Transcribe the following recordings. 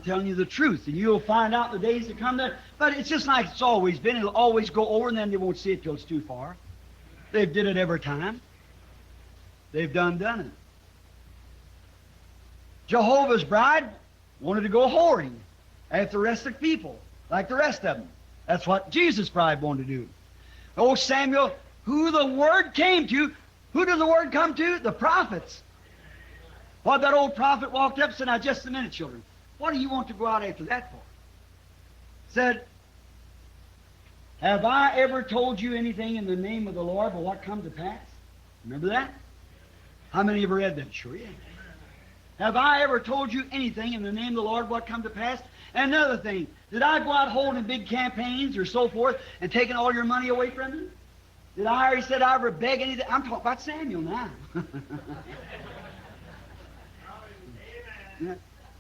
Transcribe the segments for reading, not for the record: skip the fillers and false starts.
telling you the truth, and you'll find out in the days to come that. But it's just like it's always been. It'll always go over, and then they won't see it till it's too far. They did it every time. They've done it. Jehovah's bride wanted to go whoring after the rest of the people, like the rest of them. That's what Jesus' bride wanted to do. Oh, Samuel, who the word came to, who did the word come to? The prophets. Well, that old prophet walked up and said, now just a minute, children. What do you want to go out after that for? Said, have I ever told you anything in the name of the Lord but what come to pass? Remember that? How many of you read that? Sure, yeah. Have I ever told you anything in the name of the Lord what come to pass? And another thing, did I go out holding big campaigns or so forth and taking all your money away from you? Did I already said I ever beg anything? I'm talking about Samuel now.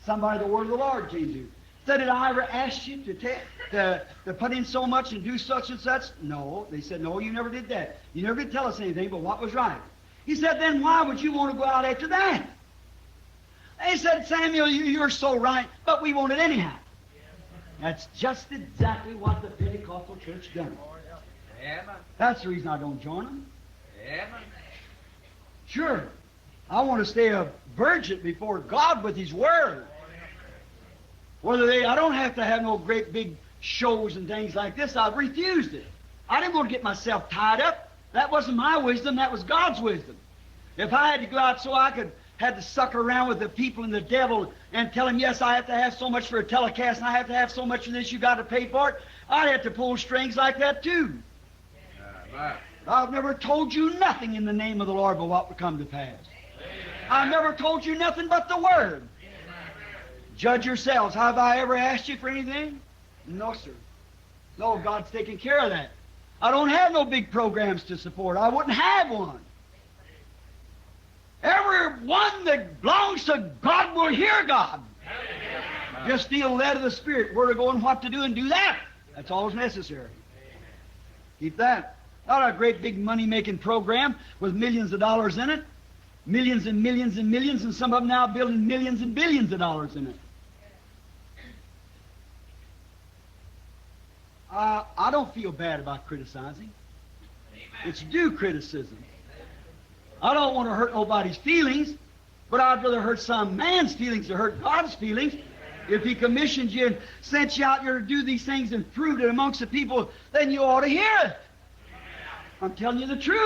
Somebody the word of the Lord came to. Said, did I ever ask you to put in so much and do such and such? No. They said, no, you never did that. You never did tell us anything but what was right. He said, then why would you want to go out after that? They said, Samuel, you're so right, but we want it anyhow. That's just exactly what the Pentecostal church done. That's the reason I don't join them. Sure, I want to stay a virgin before God with His Word. I don't have to have no great big shows and things like this. I've refused it. I didn't want to get myself tied up. That wasn't my wisdom, that was God's wisdom. If I had to go out so I had to sucker around with the people and the devil and tell him, yes, I have to have so much for a telecast, and I have to have so much for this, you got to pay for it, I'd have to pull strings like that too. I've never told you nothing in the name of the Lord but what would come to pass. I've never told you nothing but the Word. Judge yourselves. Have I ever asked you for anything? No, sir. No, God's taking care of that. I don't have no big programs to support. I wouldn't have one. Everyone that belongs to God will hear God. Just feel led of the Spirit, where to go and what to do, and do that. That's all that's necessary. Keep that. Not a great big money-making program with millions of dollars in it. Millions and millions and millions, and some of them now building millions and billions of dollars in it. I don't feel bad about criticizing. It's due criticism. I don't want to hurt nobody's feelings, but I'd rather hurt some man's feelings than hurt God's feelings. If He commissioned you and sent you out here to do these things and proved it amongst the people, then you ought to hear it. I'm telling you the truth.